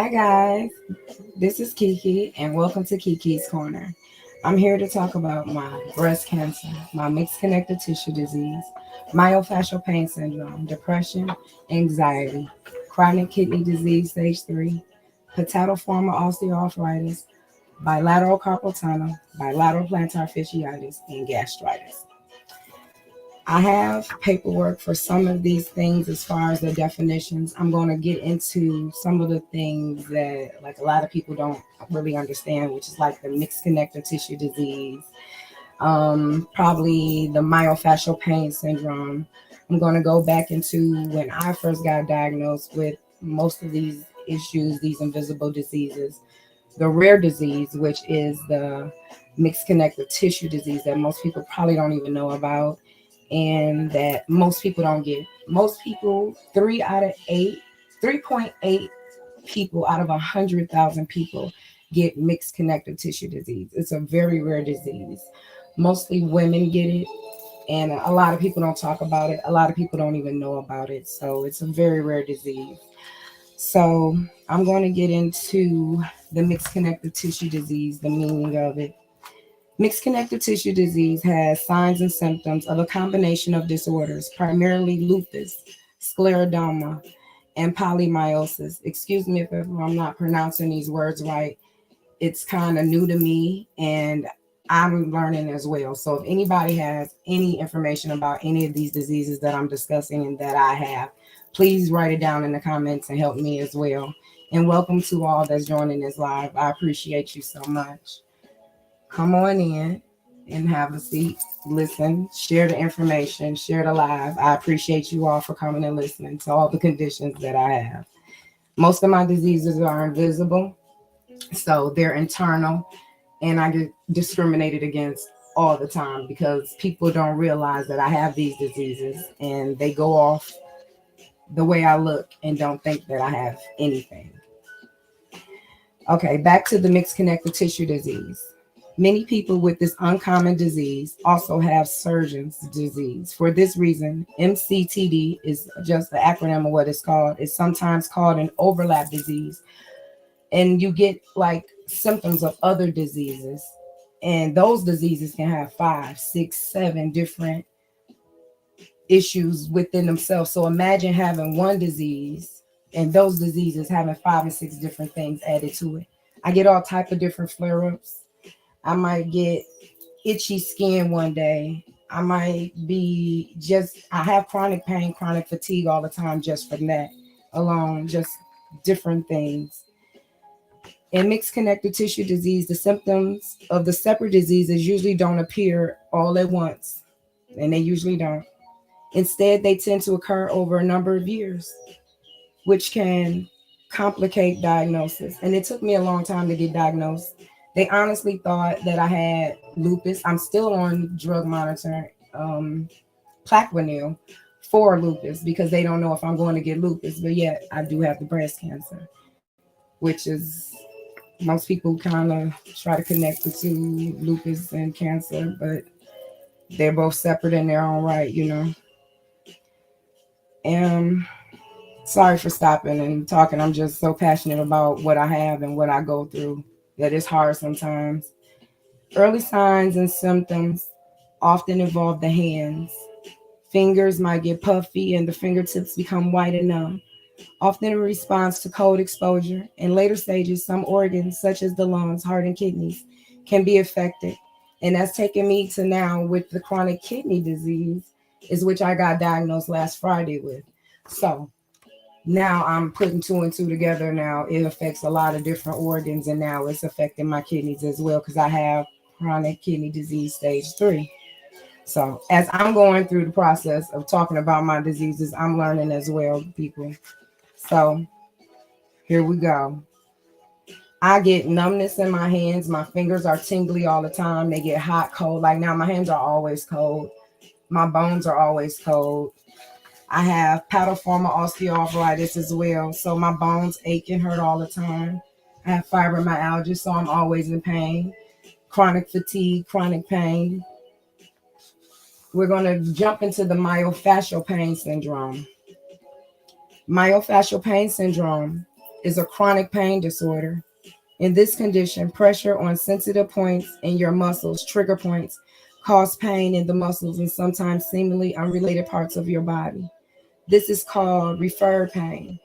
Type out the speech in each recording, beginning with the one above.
Hi, guys. This is Kiki, and welcome to Kiki's Corner. I'm here to talk about my breast cancer, my mixed connective tissue disease, myofascial pain syndrome, depression, anxiety, chronic kidney disease stage 3, patellofemoral osteoarthritis, bilateral carpal tunnel, bilateral plantar fasciitis, and gastritis. I have paperwork for some of these things as far as the definitions. I'm going to get into some of the things that like a lot of people don't really understand, which is like the mixed connective tissue disease, probably the myofascial pain syndrome. I'm going to go back into when I first got diagnosed with most of these issues, these invisible diseases, the rare disease, which is the mixed connective tissue disease that most people probably don't even know about and that most people don't get. Most people, 3.8 people out of 100,000 people get mixed connective tissue disease. It's a very rare disease. Mostly women get it, and a lot of people don't talk about it. A lot of people don't even know about it. So it's a very rare disease. So I'm going to get into the mixed connective tissue disease, the meaning of it. Mixed connective tissue disease has signs and symptoms of a combination of disorders, primarily lupus, scleroderma, and polymyositis. Excuse me if I'm not pronouncing these words right. It's kind of new to me and I'm learning as well. So if anybody has any information about any of these diseases that I'm discussing and that I have, please write it down in the comments and help me as well. And welcome to all that's joining this live. I appreciate you so much. Come on in and have a seat, listen, share the information, share the live. I appreciate you all for coming and listening to all the conditions that I have. Most of my diseases are invisible, so they're internal, and I get discriminated against all the time because people don't realize that I have these diseases and they go off the way I look and don't think that I have anything. Okay, back to the mixed connective tissue disease. Many people with this uncommon disease also have Sjögren's disease. For this reason, MCTD is just the acronym of what it's called. It's sometimes called an overlap disease. And you get like symptoms of other diseases. And those diseases can have 5, 6, 7 different issues within themselves. So imagine having one disease and those diseases having 5 and 6 different things added to it. I get all type of different flare-ups. I might get itchy skin one day. I might be I have chronic pain, chronic fatigue all the time just from that alone, just different things. In mixed connective tissue disease, the symptoms of the separate diseases usually don't appear all at once, and they usually don't. Instead, they tend to occur over a number of years, which can complicate diagnosis. And it took me a long time to get diagnosed. They honestly thought that I had lupus. I'm still on drug monitoring, Plaquenil for lupus because they don't know if I'm going to get lupus. But yet I do have the breast cancer, which is most people kind of try to connect the two, lupus and cancer, but they're both separate in their own right, you know. And sorry for stopping and talking. I'm just so passionate about what I have and what I go through that it's hard sometimes. Early signs and symptoms often involve the hands. Fingers might get puffy and the fingertips become white and numb, often in response to cold exposure. In later stages, some organs, such as the lungs, heart, and kidneys, can be affected. And that's taken me to now with the chronic kidney disease, is which I got diagnosed last Friday with. So now I'm putting two and two together now. It affects a lot of different organs, and now it's affecting my kidneys as well because I have chronic kidney disease stage 3. So as I'm going through the process of talking about my diseases, I'm learning as well, people. So here we go. I get numbness in my hands. My fingers are tingly all the time. They get hot, cold. Like now, my hands are always cold. My bones are always cold. I have patellofemoral osteoarthritis as well. So my bones ache and hurt all the time. I have fibromyalgia, so I'm always in pain. Chronic fatigue, chronic pain. We're going to jump into the myofascial pain syndrome. Myofascial pain syndrome is a chronic pain disorder. In this condition, pressure on sensitive points in your muscles, trigger points, cause pain in the muscles and sometimes seemingly unrelated parts of your body. This is called referred pain.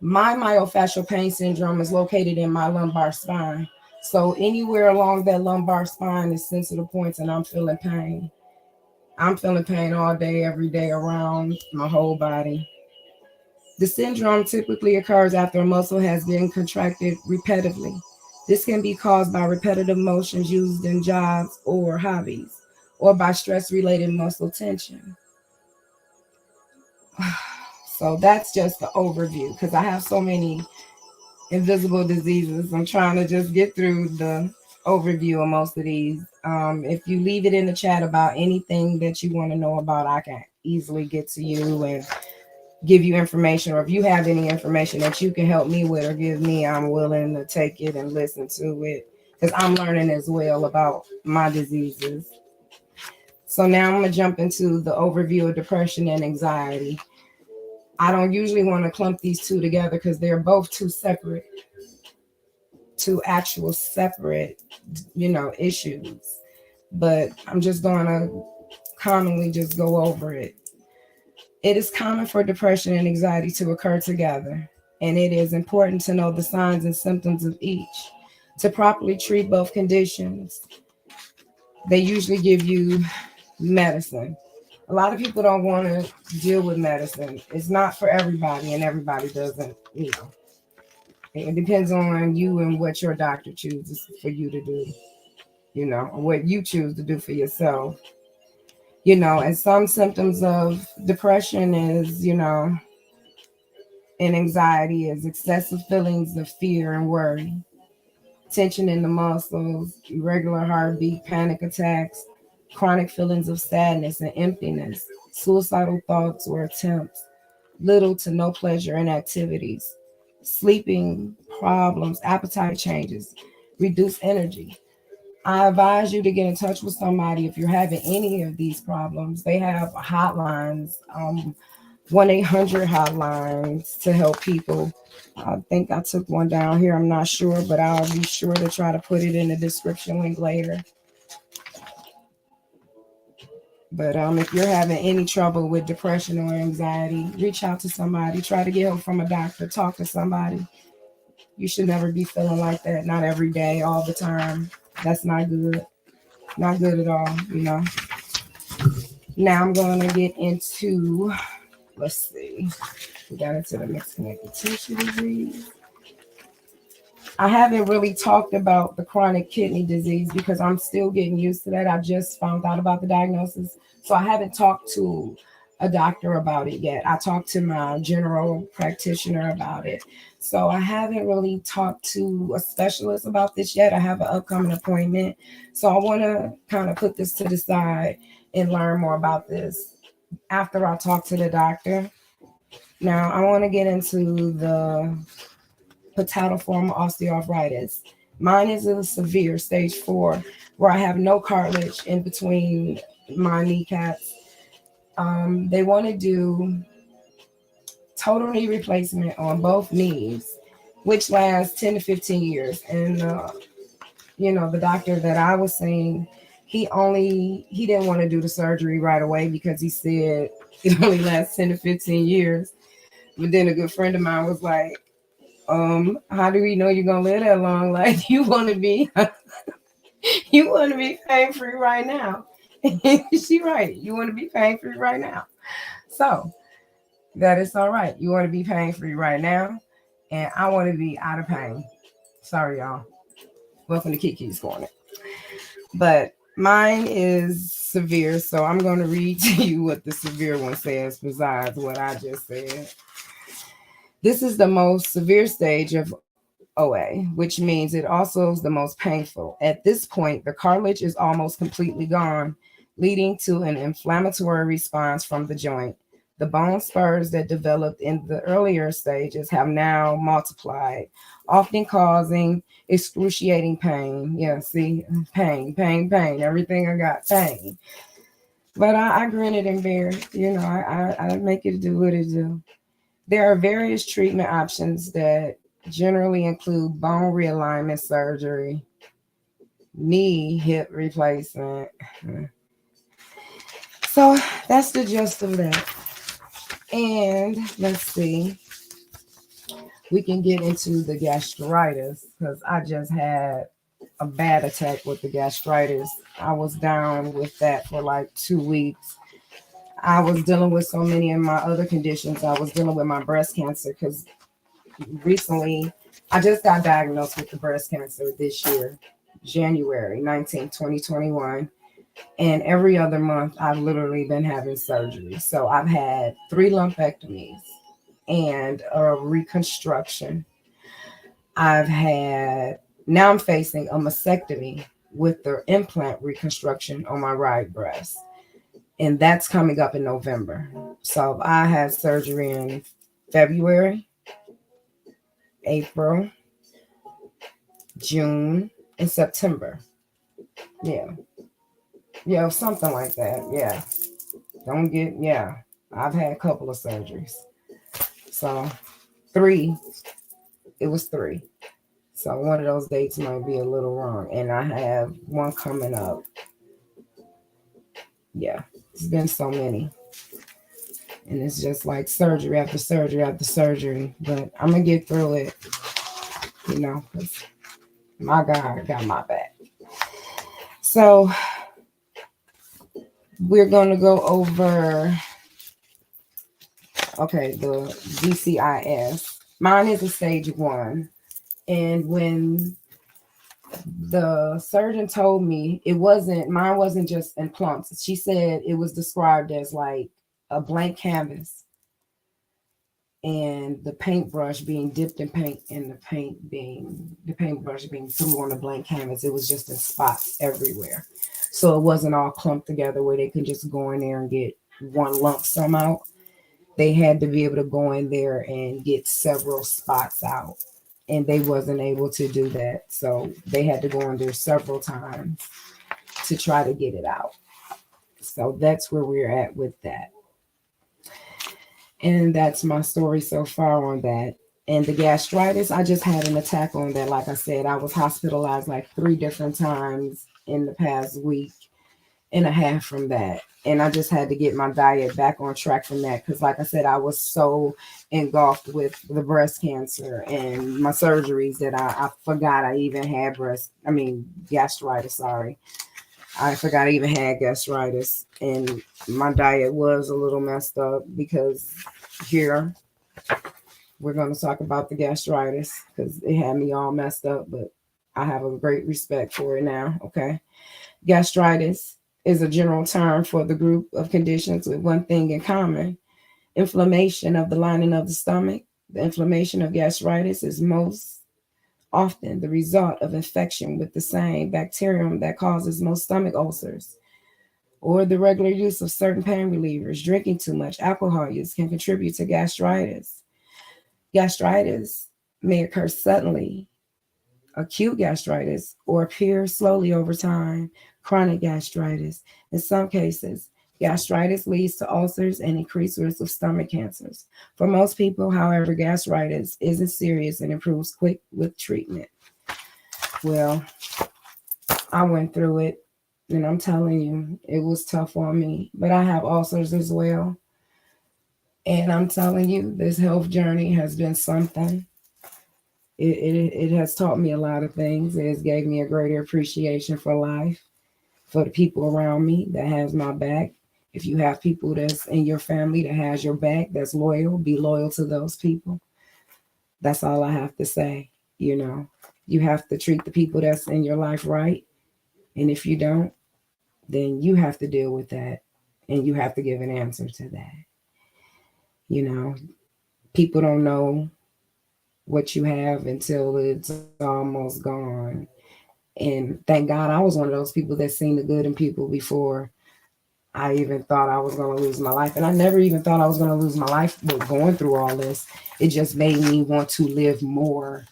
My myofascial pain syndrome is located in my lumbar spine. So anywhere along that lumbar spine is sensitive points and I'm feeling pain. I'm feeling pain all day, every day around my whole body. The syndrome typically occurs after a muscle has been contracted repetitively. This can be caused by repetitive motions used in jobs or hobbies, or by stress related muscle tension. So that's just the overview because I have so many invisible diseases. I'm trying to just get through the overview of most of these. If you leave it in the chat about anything that you want to know about, I can easily get to you and give you information, or if you have any information that you can help me with or give me, I'm willing to take it and listen to it because I'm learning as well about my diseases. So now I'm going to jump into the overview of depression and anxiety. I don't usually want to clump these two together because they're both two actual separate, issues. But I'm just going to commonly just go over it. It is common for depression and anxiety to occur together, and it is important to know the signs and symptoms of each. To properly treat both conditions, they usually give you medicine. A lot of people don't want to deal with medicine. It's not for everybody, and everybody doesn't. It depends on you and what your doctor chooses for you to do, what you choose to do for yourself. And some symptoms of depression is, and anxiety is excessive feelings of fear and worry, tension in the muscles, irregular heartbeat, panic attacks, chronic feelings of sadness and emptiness, suicidal thoughts or attempts, little to no pleasure in activities, sleeping problems, appetite changes, reduced energy. I advise you to get in touch with somebody if you're having any of these problems. They have hotlines, 1-800 hotlines to help people. I think I took one down here. I'm not sure, but I'll be sure to try to put it in the description link later. But if you're having any trouble with depression or anxiety, reach out to somebody. Try to get help from a doctor. Talk to somebody. You should never be feeling like that. Not every day, all the time. That's not good. Not good at all. Now I'm going to get into, let's see. We got into the mixed connective tissue disease. I haven't really talked about the chronic kidney disease because I'm still getting used to that. I just found out about the diagnosis. So I haven't talked to a doctor about it yet. I talked to my general practitioner about it. So I haven't really talked to a specialist about this yet. I have an upcoming appointment. So I want to kind of put this to the side and learn more about this after I talk to the doctor. Now I want to get into the patellofemoral osteoarthritis. Mine is a severe stage 4 where I have no cartilage in between my kneecaps. They want to do total knee replacement on both knees, which lasts 10 to 15 years. And, the doctor that I was seeing, he didn't want to do the surgery right away because he said it only lasts 10 to 15 years. But then a good friend of mine was like, how do we know you're gonna live that long? Like you want to be pain free right now. She right. You want to be pain free right now. So that is all right. You want to be pain free right now, and I want to be out of pain. Sorry, y'all. Welcome to Kiki's Corner. But mine is severe, so I'm going to read to you what the severe one says besides what I just said. This is the most severe stage of OA, which means it also is the most painful. At this point, the cartilage is almost completely gone, leading to an inflammatory response from the joint. The bone spurs that developed in the earlier stages have now multiplied, often causing excruciating pain. Yeah, see, pain. Everything I got, pain. But I grin it and bear it. I make it do what it do. There are various treatment options that generally include bone realignment surgery, knee, hip replacement. So that's the gist of that. And let's see, we can get into the gastritis because I just had a bad attack with the gastritis. I was down with that for like 2 weeks. I was dealing with so many of my other conditions. I was dealing with my breast cancer because recently I just got diagnosed with the breast cancer this year, January 19th, 2021. And every other month, I've literally been having surgery. So I've had 3 lumpectomies and a reconstruction. I've had, now I'm facing a mastectomy with the implant reconstruction on my right breast. And that's coming up in November. So I had surgery in February, April, June, and September. Yeah. Yeah, something like that. Yeah. Don't get, yeah. I've had a couple of surgeries. So three, it was three. So one of those dates might be a little wrong. And I have one coming up. Yeah. It's been so many. And it's just like surgery after surgery after surgery. But I'm going to get through it, because my God got my back. So we're going to go over, okay, the DCIS. Mine is a stage 1. And when the surgeon told me mine wasn't just in clumps. She said it was described as like a blank canvas and the paintbrush being dipped in paint and the paintbrush being through on the blank canvas. It was just in spots everywhere. So it wasn't all clumped together where they could just go in there and get one lump sum out. They had to be able to go in there and get several spots out. And they wasn't able to do that. So they had to go in there several times to try to get it out. So that's where we're at with that. And that's my story so far on that. And the gastritis, I just had an attack on that. Like I said, I was hospitalized like 3 different times in the past week and a half from that. And I just had to get my diet back on track from that. Because like I said, I was so engulfed with the breast cancer and my surgeries that I forgot I even had gastritis, sorry. I forgot I even had gastritis. And my diet was a little messed up because here we're going to talk about the gastritis because it had me all messed up, but I have a great respect for it now. Okay. Gastritis is a general term for the group of conditions with one thing in common: inflammation of the lining of the stomach. The inflammation of gastritis is most often the result of infection with the same bacterium that causes most stomach ulcers, or the regular use of certain pain relievers. Drinking too much alcohol use can contribute to gastritis. Gastritis may occur suddenly, acute gastritis, or appear slowly over time, chronic gastritis. In some cases, gastritis leads to ulcers and increased risk of stomach cancers. For most people, however, gastritis isn't serious and improves quick with treatment. Well, I went through it, and I'm telling you, it was tough on me. But I have ulcers as well. And I'm telling you, this health journey has been something. It has taught me a lot of things. It has gave me a greater appreciation for life, for the people around me that has my back. If you have people that's in your family that has your back, that's loyal, be loyal to those people. That's all I have to say. You have to treat the people that's in your life right. And if you don't, then you have to deal with that. And you have to give an answer to that. People don't know what you have until it's almost gone. And thank God I was one of those people that seen the good in people before I even thought I was going to lose my life. And I never even thought I was going to lose my life with going through all this. It just made me want to live more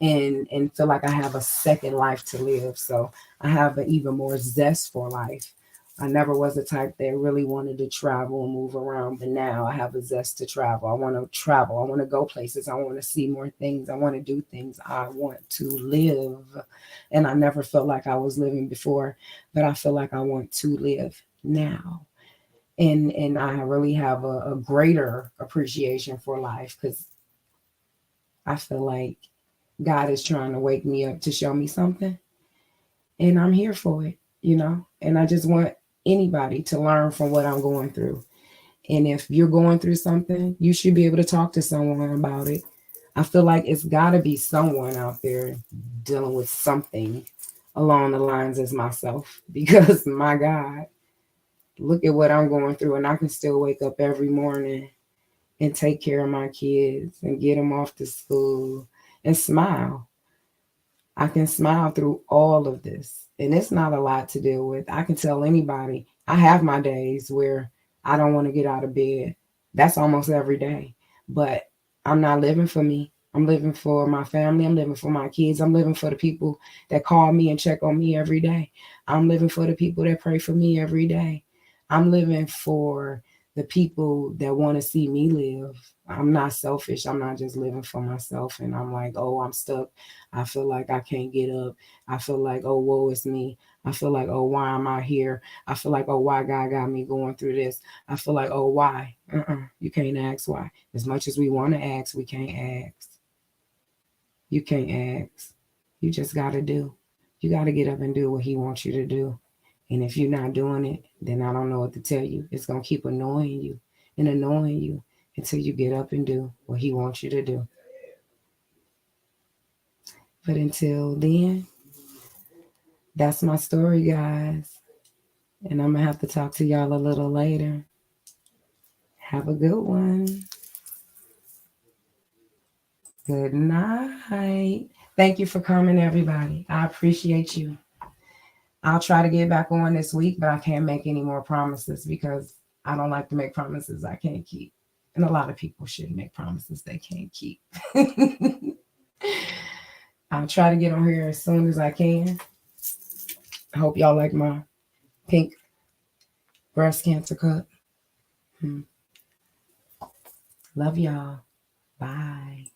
and feel like I have a second life to live. So I have an even more zest for life. I never was the type that really wanted to travel and move around, but now I have a zest to travel. I want to travel. I want to go places. I want to see more things. I want to do things. I want to live. And I never felt like I was living before, but I feel like I want to live now. And I really have a greater appreciation for life because I feel like God is trying to wake me up to show me something, and I'm here for it, you know. And I just want anybody to learn from what I'm going through. And if you're going through something, you should be able to talk to someone about it. I feel like it's got to be someone out there dealing with something along the lines as myself because my God, look at what I'm going through, and I can still wake up every morning and take care of my kids and get them off to school and smile. I can smile through all of this. And it's not a lot to deal with. I can tell anybody, I have my days where I don't want to get out of bed. That's almost every day. But I'm not living for me. I'm living for my family. I'm living for my kids. I'm living for the people that call me and check on me every day. I'm living for the people that pray for me every day. I'm living for the people that want to see me live. I'm not selfish. I'm not just living for myself. And I'm like, oh, I'm stuck. I feel like I can't get up. I feel like, oh, woe is me. I feel like, oh, why am I here? I feel like, oh, why God got me going through this? I feel like, oh, why? You can't ask why. As much as we want to ask, we can't ask. You can't ask. You just got to do. You got to get up and do what He wants you to do. And if you're not doing it, then I don't know what to tell you. It's going to keep annoying you and annoying you until you get up and do what He wants you to do. But until then, that's my story, guys. And I'm going to have to talk to y'all a little later. Have a good one. Good night. Thank you for coming, everybody. I appreciate you. I'll try to get back on this week, but I can't make any more promises because I don't like to make promises I can't keep. And a lot of people shouldn't make promises they can't keep. I'll try to get on here as soon as I can. I hope y'all like my pink breast cancer cup. Love y'all. Bye.